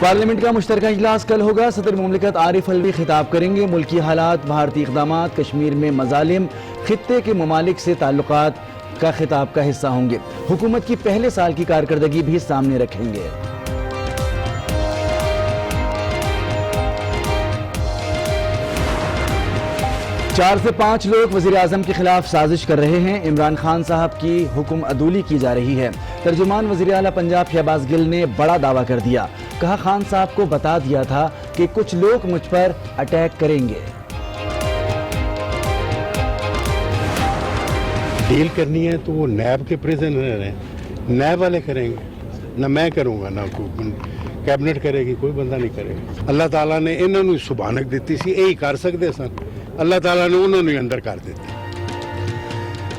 Parliament का मुश्तरका इजलास कल होगा। सदर मुमलिकत आरिफ अलवी खिताब करेंगे। मुल्की हालात, भारतीय इक़दामात, कश्मीर में मजालिम, खित्ते के ममालिक से ताल्लुकात का खिताब का हिस्सा होंगे। हुकूमत की पहले साल की कारकर्दगी भी सामने रखेंगे। चार से 5 लोग वज़ीर आज़म के खिलाफ साजिश कर रहे हैं। इमरान खान साहब की हुक्म अदूली की जा रही है। तर्जुमान वज़ीर आला पंजाब शहबाज गिल ने बड़ा दावा कर दिया। कहा, खान साहब को बता दिया था कि कुछ लोग मुझ पर अटैक करेंगे। डील करनी है तो वो नैब के प्रिजनर हैं, नैब वाले करेंगे, ना मैं करूँगा ना कैबिनेट करेगी, कोई बंदा नहीं करेगा। अल्लाह ताला ने इन्होंने सुभानक दी सी, यही कर सकते सन, अल्लाह ताला ने उन्होंने अंदर कर देती।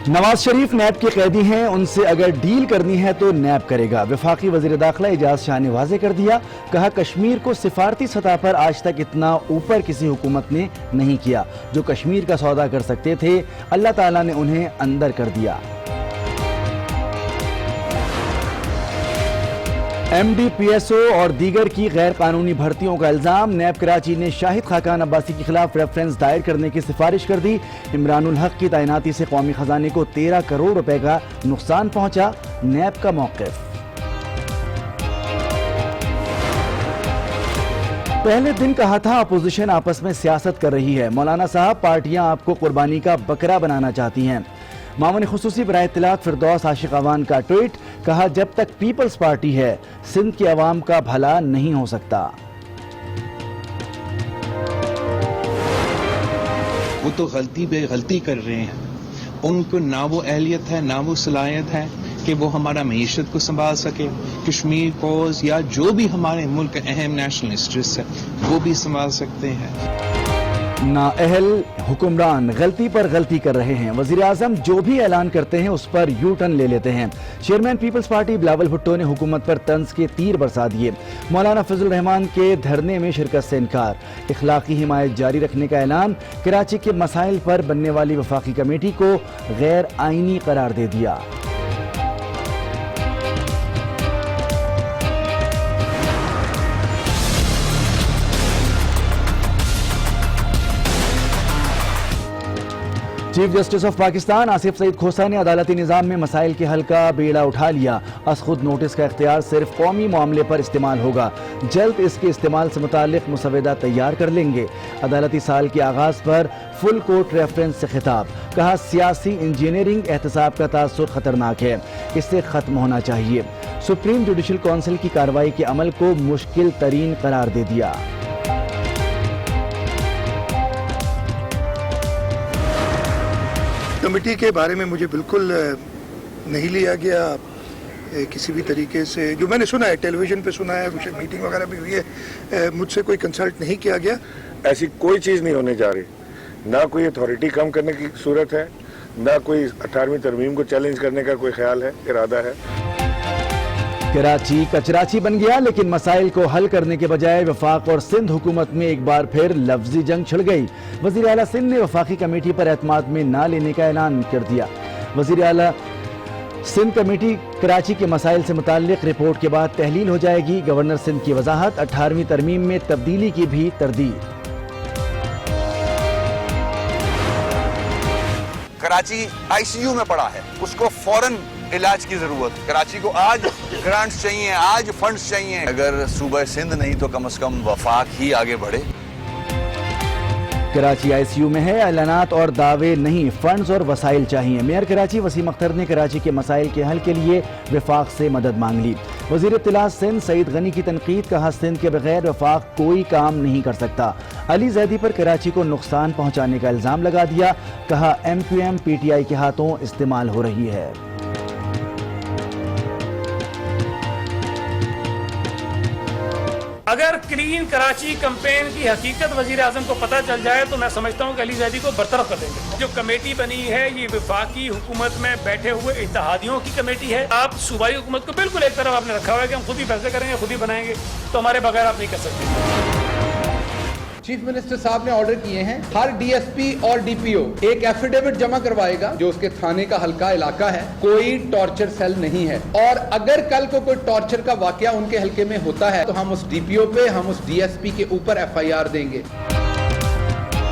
नवाज शरीफ नैब के कैदी हैं, उनसे अगर डील करनी है तो नैब करेगा। वफाकी वज़ीर दाखिला एजाज शाह ने वाज़े कर दिया। कहा, कश्मीर को सिफारती सतह पर आज तक इतना ऊपर किसी हुकूमत ने नहीं किया। जो कश्मीर का सौदा कर सकते थे, अल्लाह ताला ने उन्हें अंदर कर दिया। MDPSO और दीगर की गैर कानूनी भर्तियों का इल्जाम। नैब कराची ने शाहिद खाकान अब्बासी के खिलाफ रेफरेंस दायर करने की सिफारिश कर दी। इमरानुल हक की तैनाती से कौमी खजाने को 13 करोड़ रुपए का नुकसान पहुंचा। नैब का मौक़िफ़। पहले दिन कहा था अपोजिशन आपस में सियासत कर रही है। मौलाना साहब, पार्टियां आपको कुर्बानी का बकरा बनाना चाहती हैं। मामून खुसूसी बराए इत्तलात फिरदौस आशिक अवान का ट्वीट। कहा, जब तक पीपल्स पार्टी है, सिंध की अवाम का भला नहीं हो सकता। वो तो गलती बे गलती कर रहे हैं। उनको ना वो अहलियत है, ना वो सलाहियत है कि वो हमारा मईशत को संभाल सके। कश्मीर कॉज या जो भी हमारे मुल्क अहम नेशनल इंटरेस्ट है, वो भी संभाल सकते हैं। नाअहल हुक्मरान गलती पर गलती कर रहे हैं। वज़ीर आज़म जो भी ऐलान करते हैं उस पर यू टर्न ले लेते हैं। चेयरमैन पीपल्स पार्टी बिलावल भुट्टो ने हुकूमत पर तंज के तीर बरसा दिए। मौलाना फजल रहमान के धरने में शिरकत से इनकार। इखलाकी हिमायत जारी रखने का ऐलान। कराची के मसाइल पर बनने वाली वफाकी कमेटी को गैर आईनी करार दे दिया। Chief justice of Pakistan Asif Saeed Khosa ने अदालती निज़ाम में मसाइल के हल का बेड़ा उठा लिया। अस खुद नोटिस का इख्तियार सिर्फ कौमी मामले पर इस्तेमाल होगा। जल्द इसके इस्तेमाल से मुताल्लिक मुसवदा तैयार कर लेंगे। अदालती साल के आगाज़ पर फुल कोर्ट रेफरेंस से खिताब। कहा, सियासी इंजीनियरिंग एहतसाब का तासुर खतरनाक है, इससे खत्म होना चाहिए। सुप्रीम जुडिशल काउंसिल की कार्रवाई के अमल को मुश्किल तरीन करार दे दिया। कमेटी के बारे में मुझे बिल्कुल नहीं लिया गया किसी भी तरीके से। जो मैंने सुना है, टेलीविज़न पे सुना है, मीटिंग वगैरह भी हुई है, मुझसे कोई कंसल्ट नहीं किया गया। ऐसी कोई चीज़ नहीं होने जा रही। ना कोई अथॉरिटी कम करने की सूरत है, ना कोई 18वीं तरमीम को चैलेंज करने का कोई ख्याल है, इरादा है। कराची कचराची बन गया, लेकिन मसाइल को हल करने के बजाय वफाक और सिंध हुकूमत में एक बार फिर लफ्जी जंग छिड़ गई। वज़ीर आला सिंध ने वफाकी कमेटी पर एतमाद में ना लेने का ऐलान कर दिया। वज़ीर आला सिंध कमेटी कराची के मसाइल से मुताल्लिक रिपोर्ट के बाद तहलील हो जाएगी। गवर्नर सिंध की वजाहत। 18वीं तरमीम में तब्दीली की भी तरदीद। कराची ICU में पड़ा है, उसको फौरन इलाज की जरूरत। कराची को आज ग्रांट्स चाहिए, आज फंड्स चाहिए। अगर सूबा सिंध नहीं तो कम से कम वफाक ही आगे बढ़े। कराची ICU में है, ऐलानात और दावे नहीं, फंड्स और वसाइल चाहिए। मेयर कराची वसीम अख्तर ने कराची के मसाइल के हल के लिए वफाक से मदद मांग ली। वज़ीर इत्तलात सिंध सईद गनी की तनकीद। कहा, सिंध के बगैर वफाक कोई काम नहीं कर सकता। अली जैदी पर कराची को नुकसान पहुंचाने का इल्ज़ाम लगा दिया। कहा, MQM PTI के हाथों इस्तेमाल हो रही है। अगर क्लीन कराची कैंपेन की हकीकत वजीर आजम को पता चल जाए तो मैं समझता हूँ कि अली जैदी को बरतरफ कर देंगे। जो कमेटी बनी है ये वफाकी हुकूमत में बैठे हुए इत्तेहादियों की कमेटी है। आप सूबाई हुकूमत को बिल्कुल एक तरफ आपने रखा हुआ है कि हम खुद ही फैसले करेंगे, खुद ही बनाएंगे, तो हमारे बगैर आप नहीं कर सकते। چیف منسٹر صاحب نے آرڈر کیے ہیں ہر ڈی ایس پی اور ڈی پی او ایک ایفیڈیوٹ جمع کروائے گا جو اس کے تھانے کا حلقہ علاقہ ہے کوئی ٹارچر سیل نہیں ہے، اور اگر کل کو کوئی ٹارچر کا واقعہ ان کے حلقے میں ہوتا ہے تو ہم اس ڈی پی او پہ ہم اس ڈی ایس پی کے اوپر ایف آئی آر دیں گے۔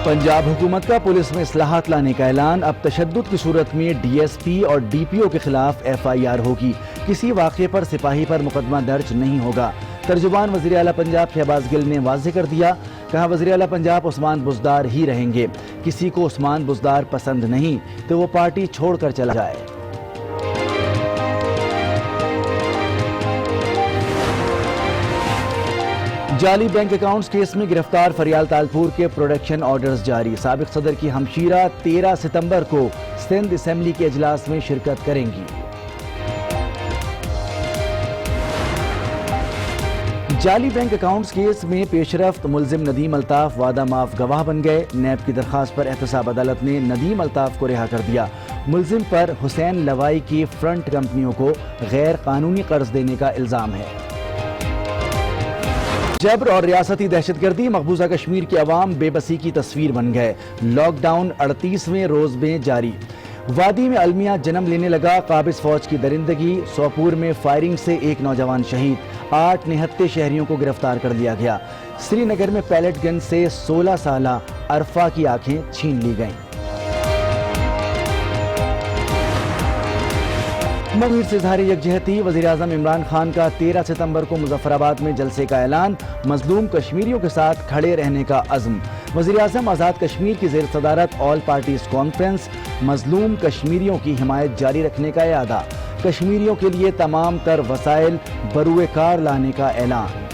پنجاب حکومت کا پولیس میں اصلاحات لانے کا اعلان، اب تشدد کی صورت میں ڈی ایس پی اور ڈی پی او کے خلاف ایف آئی آر ہوگی، کسی واقعے پر سپاہی پر مقدمہ درج نہیں ہوگا۔ ترجمان وزیر اعلیٰ پنجاب شہباز گل نے واضح کر دیا، کہا وزیر اعلیٰ پنجاب عثمان بزدار ہی رہیں گے، کسی کو عثمان بزدار پسند نہیں تو وہ پارٹی چھوڑ کر چلا جائے۔ جعلی بینک اکاؤنٹس کیس میں گرفتار فریال تالپور کے پروڈکشن آرڈرز جاری، سابق صدر کی ہمشیرہ 13 ستمبر کو سندھ اسمبلی کے اجلاس میں شرکت کریں گی۔ جعلی بینک اکاؤنٹس کیس میں پیش رفت، ملزم ندیم الطاف وعدہ معاف گواہ بن گئے، نیب کی درخواست پر احتساب عدالت نے ندیم الطاف کو رہا کر دیا۔ ملزم پر حسین لوائی کی فرنٹ کمپنیوں کو غیر قانونی قرض دینے کا الزام ہے۔ جبر اور ریاستی دہشت گردی، مقبوضہ کشمیر کے عوام بے بسی کی تصویر بن گئے، لاک ڈاؤن 38ویں روز میں جاری، وادی میں المیہ جنم لینے لگا، قابض فوج کی درندگی، سوپور میں فائرنگ سے ایک نوجوان شہید، 8 نہتے شہریوں کو گرفتار کر لیا گیا، سری نگر میں پیلٹ گن سے 16 سالہ عرفہ کی آنکھیں چھین لی گئیں۔ مغیر سے اظہار یکجہتی، وزیر اعظم عمران خان کا 13 ستمبر کو مظفر آباد میں جلسے کا اعلان، مظلوم کشمیریوں کے ساتھ کھڑے رہنے کا عزم، وزیر اعظم آزاد کشمیر کی زیر صدارت آل پارٹیز کانفرنس، مظلوم کشمیریوں کی حمایت جاری رکھنے کا اعادہ، کشمیریوں کے لیے تمام تر وسائل بروئے کار لانے کا اعلان۔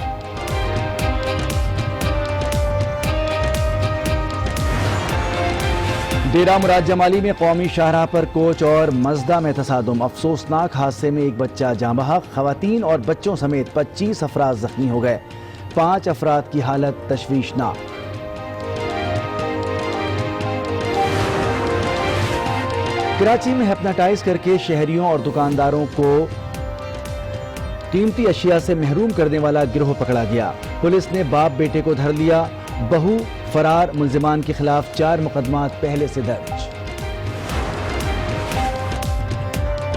ڈیرہ مراد جمالی میں قومی شاہراہ پر کوچ اور مزدہ میں تصادم، افسوسناک حادثے میں ایک بچہ جاں بحق، خواتین اور بچوں سمیت 25 افراد زخمی ہو گئے، 5 افراد کی حالت تشویشناک۔ کراچی میں ہپناٹائز کر کے شہریوں اور دکانداروں کو قیمتی اشیاء سے محروم کرنے والا گروہ پکڑا گیا، پولیس نے باپ بیٹے کو دھر لیا، بہو فرار، ملزمان کے خلاف 4 مقدمات پہلے سے درج۔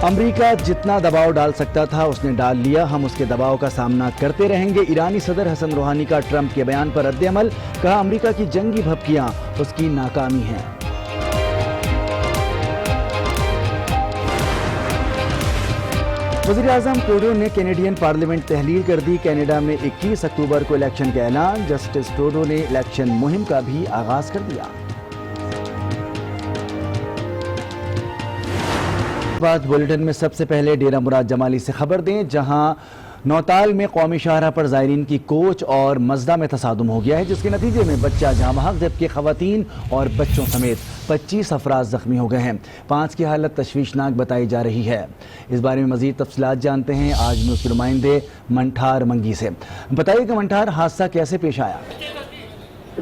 امریکہ جتنا دباؤ ڈال سکتا تھا اس نے ڈال لیا، ہم اس کے دباؤ کا سامنا کرتے رہیں گے، ایرانی صدر حسن روحانی کا ٹرمپ کے بیان پر رد عمل، کہا امریکہ کی جنگی بھپکیاں اس کی ناکامی ہیں۔ وزیر اعظم ٹروڈو نے کینیڈین پارلیمنٹ تحلیل کر دی، کینیڈا میں 21 اکتوبر کو الیکشن کا اعلان، جسٹس ٹروڈو نے الیکشن مہم کا بھی آغاز کر دیا۔ بعد بلیٹن میں سب سے پہلے ڈیرہ مراد جمالی سے خبر دیں، جہاں نوتال میں قومی شاہراہ پر زائرین کی کوچ اور مزدہ میں تصادم ہو گیا ہے، جس کے نتیجے میں بچہ جاں بحق جبکہ خواتین اور بچوں سمیت 25 افراد زخمی ہو گئے ہیں، 5 کی حالت تشویشناک بتائی جا رہی ہے۔ اس بارے میں مزید تفصیلات جانتے ہیں آج نیوز کے نمائندے منٹھار منگی سے۔ بتائیے کہ منٹھار، حادثہ کیسے پیش آیا؟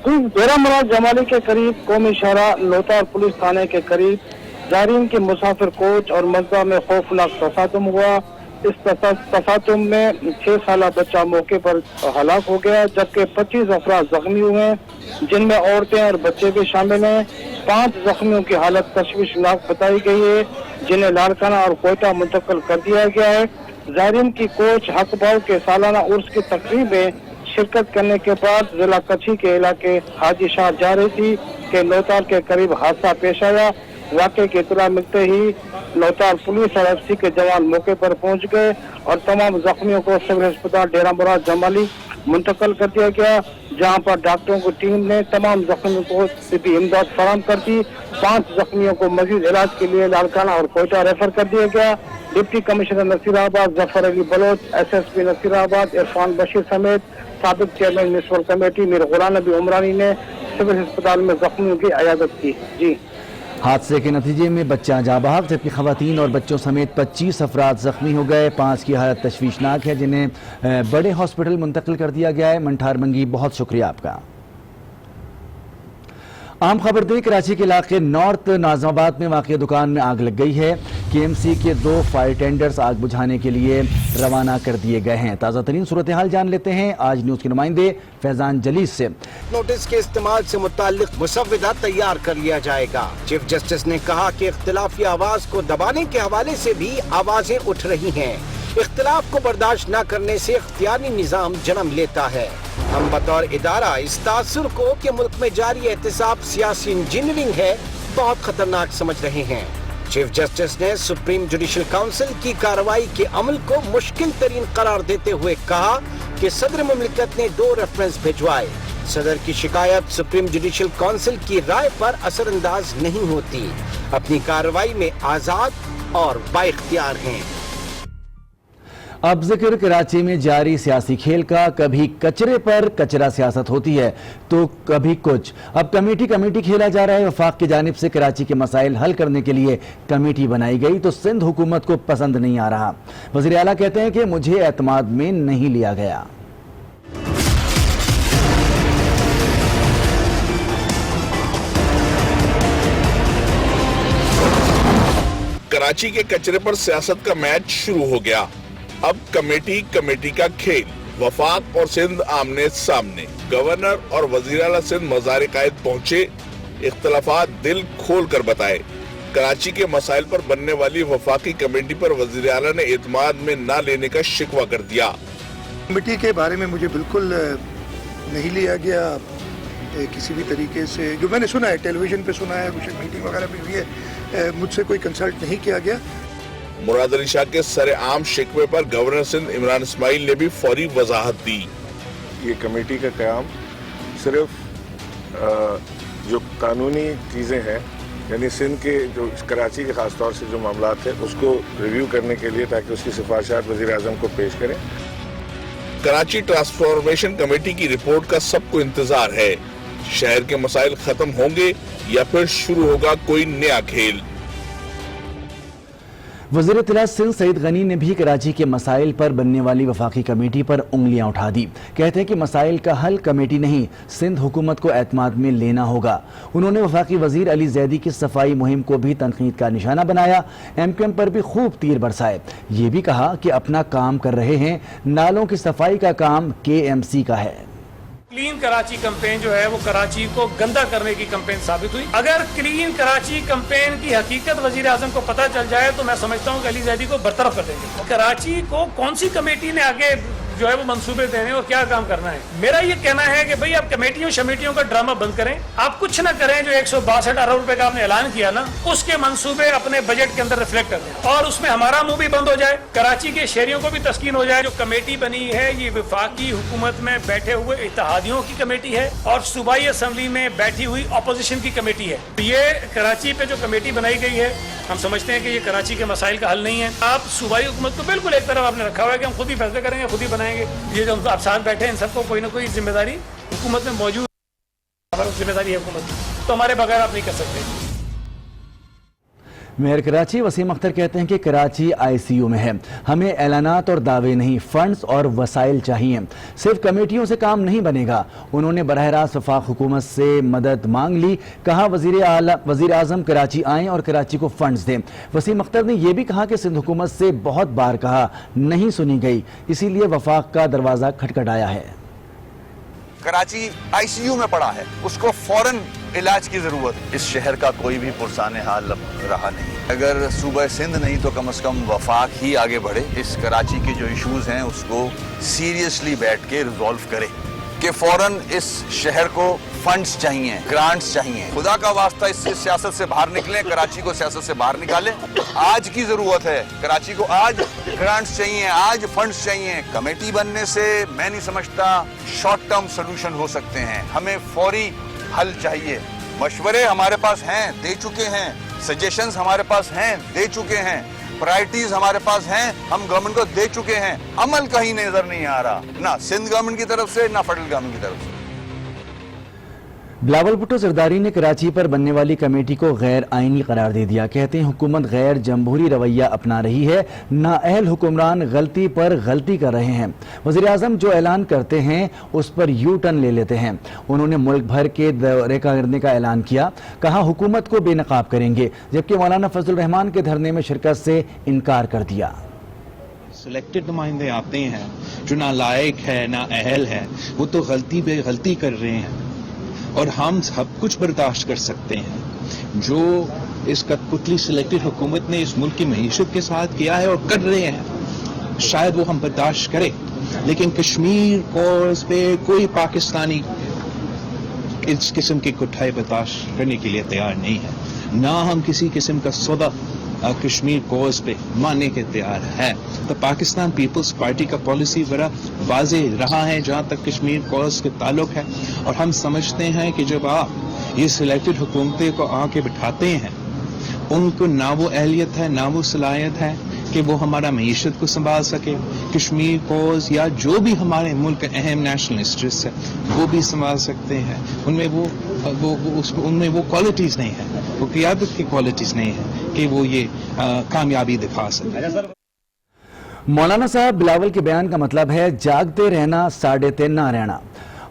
ڈیرہ مراد جمالی کے قریب قومی شاہراہ لوتار پولیس تھانے کے قریب زائرین کے مسافر کوچ اور مزدہ میں خوفناک تصادم ہوا۔ اس تصادم میں 6 سالہ بچہ موقع پر ہلاک ہو گیا جبکہ 25 افراد زخمی ہوئے ہیں، جن میں عورتیں اور بچے بھی شامل ہیں۔ 5 زخمیوں کی حالت تشویشناک بتائی گئی ہے، جنہیں لاڑکانہ اور کوئٹہ منتقل کر دیا گیا ہے۔ زائرین کی کوچ حق باؤ کے سالانہ عرس کی تقریب میں شرکت کرنے کے بعد ضلع کچھی کے علاقے حاجی شاہ جا رہی تھی کہ لوتار کے قریب حادثہ پیش آیا۔ واقعے کی اطلاع ملتے ہی لوتار پولیس اور ایف سی کے جوان موقع پر پہنچ گئے اور تمام زخمیوں کو سول ہسپتال ڈیرہ مراد جمالی منتقل کر دیا گیا، جہاں پر ڈاکٹروں کی ٹیم نے تمام زخمیوں کو طبی امداد فراہم کر دی۔ 5 زخمیوں کو مزید علاج کے لیے لاڑکانہ اور کوئٹہ ریفر کر دیا گیا۔ Deputy commissioner Nasirabad Zafar Ali Baloch, S S P Nasirabad Irfan Bashir سمیت سابق چیئرمین میونسپل کمیٹی میر غلام نبی عمرانی نے سول ہسپتال میں زخمیوں کی عیادت کی۔ جی، حادثے کے نتیجے میں بچہ جاں بحق جبکہ خواتین اور بچوں سمیت 25 افراد زخمی ہو گئے، 5 کی حالت تشویشناک ہے، جنہیں بڑے ہاسپٹل منتقل کر دیا گیا ہے۔ منٹھار منگی، بہت شکریہ آپ کا۔ आम खबर दें, कराची के इलाके नॉर्थ नाज़माबाद में वाक़ दुकान में आग लग गई है। KMC के 2 फायर टेंडर्स आग बुझाने के लिए रवाना कर दिए गए हैं। ताज़ा तरीन सूरत हाल जान लेते हैं आज न्यूज़ के नुमाइंदे फैजान जलीस से। नोटिस के इस्तेमाल से मुताल्लिक मुसव्विदा तैयार कर लिया जाएगा। चीफ जस्टिस ने कहा कि इख्तिलाफी आवाज को दबाने के हवाले से भी आवाजें उठ रही हैं। इख्तिलाफ को बर्दाश्त न करने से इख्तियारी निज़ाम जन्म लेता है। हम बतौर इदारा इस तासुर को कि मुल्क में जारी एहतिसाब सियासी इंजीनियरिंग है बहुत खतरनाक समझ रहे हैं। चीफ जस्टिस ने सुप्रीम जुडिशल काउंसिल की कार्रवाई के अमल को मुश्किल तरीन करार देते हुए कहा कि सदर मुमलिकत ने 2 रेफरेंस भिजवाए। सदर की शिकायत सुप्रीम जुडिशल काउंसिल की राय पर असरअंदाज नहीं होती, अपनी कार्रवाई में आजाद और बाइख्तियार हैं। अब जिक्र कराची में जारी सियासी खेल का। कभी कचरे पर कचरा सियासत होती है तो कभी कुछ। अब कमेटी खेला जा रहा है। वफाक की जानिब से कराची के मसाइल हल करने के लिए कमेटी बनाई गई तो सिंध हुकूमत को पसंद नहीं आ रहा। वज़ीर आला कहते हैं कि मुझे एतमाद में नहीं लिया गया। कराची के कचरे पर सियासत का मैच शुरू हो गया। अब कमेटी का खेल। वफाक और सिंध आमने सामने। गवर्नर और वजीर आला सिंध मज़ार कायद पहुंचे, इख्तलाफात दिल खोल कर बताए। कराची के मसाइल पर बनने वाली वफाकी कमेटी पर वजीर आला ने एतमाद में न लेने का शिकवा कर दिया। कमेटी के बारे में मुझे बिल्कुल नहीं लिया गया किसी भी तरीके से। जो मैंने सुना है, टेलीविजन पे सुना है, कुछ मीटिंग वगैरह भी हुई है, मुझसे कोई कंसल्ट नहीं किया गया। मुराद अली शाह के सरेआम शिकवे पर गवर्नर सिंध इमरान इस्माइल ने भी फौरी वजाहत दी। ये कमेटी का क़याम सिर्फ जो कानूनी चीज़ें हैं, यानी सिंध के जो कराची के ख़ास तौर से जो मामला थे उसको रिव्यू करने के लिए, ताकि उसकी सिफारिशात वज़ीर आज़म को पेश करें। कराची ट्रांसफॉर्मेशन कमेटी की रिपोर्ट का सबको इंतजार है। शहर के मसाइल खत्म होंगे या फिर शुरू होगा कोई नया खेल। वज़ीर इत्तलात सिंध सईद गनी ने भी कराची के मसाइल पर बनने वाली वफाकी कमेटी पर उंगलियां उठा दी। कहते हैं कि मसाइल का हल कमेटी नहीं, सिंध हुकूमत को एतमाद में लेना होगा। उन्होंने वफाकी वजीर अली जैदी की सफाई मुहिम को भी तनकीद का निशाना बनाया। MQM पर भी खूब तीर बरसाए। ये भी कहा कि अपना काम कर रहे हैं, नालों की सफाई का काम KMC का है। क्लीन कराची कैंपेन जो है वो कराची को गंदा करने की कैंपेन साबित हुई। अगर क्लीन कराची कैंपेन की हकीकत वजीर आजम को पता चल जाए तो मैं समझता हूँ कि अली जैदी को बरतरफ कर देंगे। कराची को कौन सी कमेटी ने आगे जो है वो मंसूबे देने और क्या काम करना है। मेरा ये कहना है कि भाई आप कमेटियों का ड्रामा बंद करें। आप कुछ ना करें, जो 162 अरब रुपए का आपने ऐलान किया ना, उसके मंसूबे अपने बजट के अंदर रिफ्लेक्ट कर दें और उसमें हमारा मुंह भी बंद हो जाए, कराची के शहरियों को भी तस्कीन हो जाए। जो कमेटी बनी है ये वफाकी हुकूमत में बैठे हुए इत्तेहादियों की कमेटी है और सूबाई असम्बली में बैठी हुई अपोजिशन की कमेटी है। ये कराची पे जो कमेटी बनाई गई है, हम समझते हैं कि ये कराची के मसाइल का हल नहीं है। आप सूबाई हुकूमत को बिल्कुल एक तरफ आपने रखा हुआ है कि हम खुद ही फैसले करेंगे, खुद ही बनाएंगे। ये जो आप साथ बैठे हैं, इन सबको कोई ना कोई जिम्मेदारी हुकूमत में मौजूद है, जिम्मेदारी है हुकूमत की, तो हमारे बगैर आप नहीं कर सकते। मेयर कराची वसीम अख्तर कहते हैं कि कराची ICU में है। हमें ऐलानात और दावे नहीं, फंड्स और वसाइल चाहिए। सिर्फ कमेटियों से काम नहीं बनेगा। उन्होंने बरह रास्त वफाक हुकूमत से मदद मांग ली। कहा वज़ीर आज़म कराची आएँ और कराची को फंड्स दें। वसीम अख्तर ने यह भी कहा कि सिंध हुकूमत से बहुत बार कहा, नहीं सुनी गई, इसीलिए वफाक का दरवाज़ा खटखटाया है। कराची ICU में पड़ा है, उसको फौरन इलाज की जरूरत है। इस शहर का कोई भी पुरसाने हाल रहा नहीं। अगर सूबा सिंध नहीं तो कम से कम वफाक ही आगे बढ़े, इस कराची के जो इश्यूज हैं उसको सीरियसली बैठ के रिजॉल्व करे कि फौरन इस शहर को फंड्स चाहिए, ग्रांट्स चाहिए। खुदा का वास्ता इससे सियासत से बाहर निकलें, कराची को सियासत से बाहर निकालें। आज की जरूरत है, कराची को आज ग्रांट्स चाहिए, आज फंड्स चाहिए। कमेटी बनने से मैं नहीं समझता शॉर्ट टर्म सोल्यूशन हो सकते हैं। हमें फौरी हल चाहिए। मशवरे हमारे पास हैं, दे चुके हैं। सजेशंस हमारे पास हैं, दे चुके हैं। प्रायोरिटीज हमारे पास हैं, हम गवर्नमेंट को दे चुके हैं। अमल कहीं नजर नहीं आ रहा, ना सिंध गवर्नमेंट की तरफ से, ना फेडरल गवर्नमेंट की तरफ से। بلاول بھٹو زرداری نے کراچی پر بننے والی کمیٹی کو غیر آئینی قرار دے دیا. کہتے ہیں حکومت غیر جمہوری رویہ اپنا رہی ہے, نااہل حکمران غلطی پر غلطی کر رہے ہیں. وزیر اعظم جو اعلان کرتے ہیں اس پر یو ٹرن لے لیتے ہیں. انہوں نے ملک بھر کے دورے کرنے کا اعلان کیا, کہا حکومت کو بے نقاب کریں گے, جبکہ مولانا فضل الرحمان کے دھرنے میں شرکت سے انکار کر دیا. سلیکٹڈ نمائندے آتے ہیں جو نالائق ہے, نااہل ہے, وہ تو غلطی بے غلطی کر رہے ہیں اور ہم سب کچھ برداشت کر سکتے ہیں. جو اس کٹپتلی سلیکٹڈ حکومت نے اس ملک کی معیشت کے ساتھ کیا ہے اور کر رہے ہیں, شاید وہ ہم برداشت کریں, لیکن کشمیر کورس پہ کوئی پاکستانی اس قسم کی کٹھائی برداشت کرنے کے لیے تیار نہیں ہے. نہ ہم کسی قسم کا سودا کشمیر کوز پہ ماننے کے تیار ہے. تو پاکستان پیپلز پارٹی کا پالیسی بڑا واضح رہا ہے جہاں تک کشمیر کوز کے تعلق ہے, اور ہم سمجھتے ہیں کہ جب آپ یہ سلیکٹڈ حکومتیں کو آ کے بٹھاتے ہیں, ان کو نہ وہ اہلیت ہے نہ وہ صلاحیت ہے کہ وہ ہمارا معیشت کو سنبھال سکے. کشمیر کوز یا جو بھی ہمارے ملک اہم نیشنل انٹرسٹ ہے وہ بھی سنبھال سکتے ہیں. ان میں وہ کوالٹیز نہیں ہیں, وہ قیادت کی کوالٹیز نہیں ہیں کہ وہ یہ کامیابی دکھا سکے. مولانا صاحب بلاول کے بیان کا مطلب ہے جاگتے رہنا, ساڑھے نہ رہنا.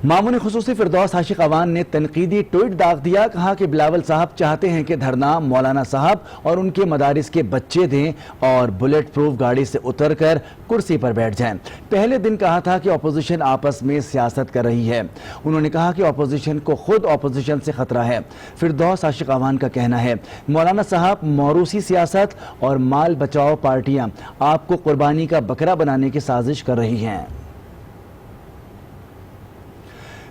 مامون خصوصی فردوس عاشق اوان نے تنقیدی ٹویٹ داغ دیا, کہا کہ بلاول صاحب چاہتے ہیں کہ دھرنا مولانا صاحب اور ان کے مدارس کے بچے دیں اور بلیٹ پروف گاڑی سے اتر کر کرسی پر بیٹھ جائیں. پہلے دن کہا تھا کہ اپوزیشن آپس میں سیاست کر رہی ہے. انہوں نے کہا کہ اپوزیشن کو خود اپوزیشن سے خطرہ ہے. فردوس عاشق اوان کا کہنا ہے مولانا صاحب موروثی سیاست اور مال بچاؤ پارٹیاں آپ کو قربانی کا بکرا بنانے کی سازش کر رہی ہیں.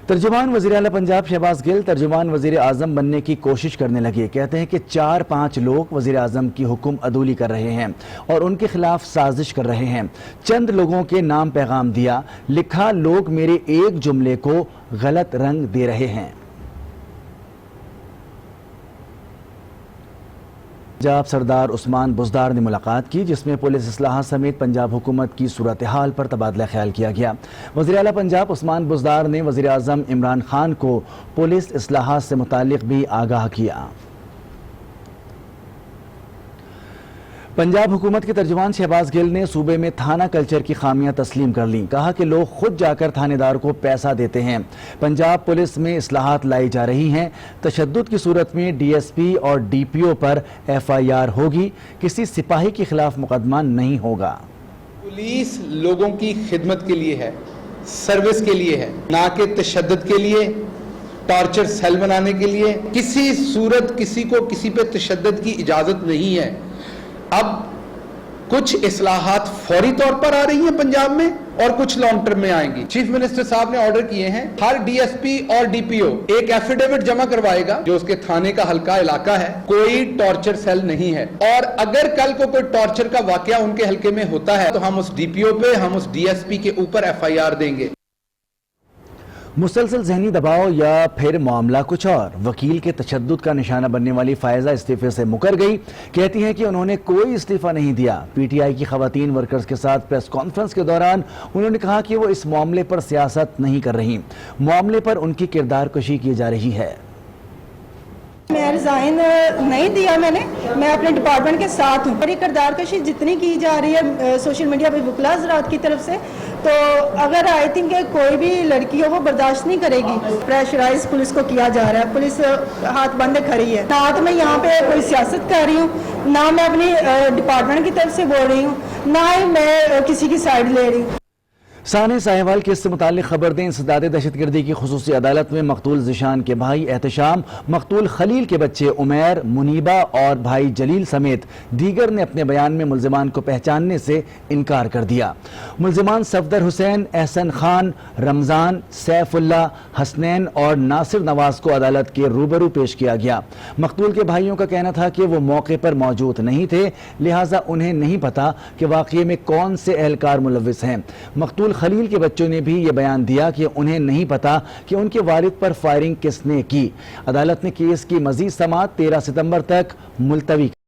ترجمان وزیر اعلیٰ پنجاب شہباز گل ترجمان وزیر اعظم بننے کی کوشش کرنے لگے. کہتے ہیں کہ 4-5 لوگ وزیر اعظم کی حکم عدولی کر رہے ہیں اور ان کے خلاف سازش کر رہے ہیں. چند لوگوں کے نام پیغام دیا, لکھا لوگ میرے ایک جملے کو غلط رنگ دے رہے ہیں. پنجاب سردار عثمان بزدار نے ملاقات کی, جس میں پولیس اصلاحات سمیت پنجاب حکومت کی صورتحال پر تبادلہ خیال کیا گیا. وزیر اعلیٰ پنجاب عثمان بزدار نے وزیر اعظم عمران خان کو پولیس اصلاحات سے متعلق بھی آگاہ کیا. پنجاب حکومت کے ترجمان شہباز گل نے صوبے میں تھانہ کلچر کی خامیاں تسلیم کر لیں. کہا کہ لوگ خود جا کر تھانے دار کو پیسہ دیتے ہیں. پنجاب پولیس میں اصلاحات لائی جا رہی ہیں. تشدد کی صورت میں ڈی ایس پی اور ڈی پی او پر ایف آئی آر ہوگی. کسی سپاہی کے خلاف مقدمہ نہیں ہوگا. پولیس لوگوں کی خدمت کے لیے ہے, سروس کے لیے ہے, نہ کہ تشدد کے لیے, ٹارچر سیل بنانے کے لیے. کسی صورت کسی کو کسی پہ تشدد کی اجازت نہیں ہے. اب کچھ اصلاحات فوری طور پر آ رہی ہیں پنجاب میں اور کچھ لانگ ٹرم میں آئیں گی. چیف منسٹر صاحب نے آرڈر کیے ہیں ہر ڈی ایس پی اور ڈی پی او ایک ایفیڈیوٹ جمع کروائے گا جو اس کے تھانے کا حلقہ علاقہ ہے. کوئی ٹارچر سیل نہیں ہے, اور اگر کل کو کوئی ٹارچر کا واقعہ ان کے حلقے میں ہوتا ہے تو ہم اس ڈی پی او پہ, ہم اس ڈی ایس پی کے اوپر ایف آئی آر دیں گے. مسلسل ذہنی دباؤ یا پھر معاملہ کچھ اور. وکیل کے تشدد کا نشانہ بننے والی فائزہ استعفے سے مکر گئی. کہتی ہیں کہ انہوں نے کوئی استعفیٰ نہیں دیا. پی ٹی آئی کی خواتین ورکرز کے ساتھ پریس کانفرنس کے دوران انہوں نے کہا کہ وہ اس معاملے پر سیاست نہیں کر رہی, معاملے پر ان کی کردار کشی کی جا رہی ہے. میں ریزائن نہیں دیا, میں اپنے ڈپارٹمنٹ کے ساتھ ہوں. میری کردار کشی جتنی کی جا رہی ہے سوشل میڈیا پہ وکلا حضرات کی طرف سے, تو اگر آئی تھنک کہ کوئی بھی لڑکی ہو وہ برداشت نہیں کرے گی. پریشرائز پولیس کو کیا جا رہا ہے, پولیس ہاتھ بندے کھڑی ہے. نہ تو میں یہاں پہ کوئی سیاست کر رہی ہوں, نہ میں اپنی ڈپارٹمنٹ کی طرف سے بول رہی ہوں, نہ ہی میں کسی کی سائڈ لے رہی ہوں. ثانیہ ساہیوال کیس سے متعلق خبر دیں. انسداد دہشت گردی کی خصوصی عدالت میں مقتول ذیشان کے بھائی احتشام, مقتول خلیل کے بچے عمیر, منیبہ اور بھائی جلیل سمیت دیگر نے اپنے بیان میں ملزمان کو پہچاننے سے انکار کر دیا. ملزمان صفدر حسین, احسن خان, رمضان, سیف اللہ, حسنین اور ناصر نواز کو عدالت کے روبرو پیش کیا گیا. مقتول کے بھائیوں کا کہنا تھا کہ وہ موقع پر موجود نہیں تھے, لہٰذا انہیں نہیں پتا کہ واقعے میں کون سے اہلکار ملوث ہیں. مقتول خلیل کے بچوں نے بھی یہ بیان دیا کہ انہیں نہیں پتا کہ ان کے والد پر فائرنگ کس نے کی. عدالت نے کیس کی مزید سماعت 13 ستمبر تک ملتوی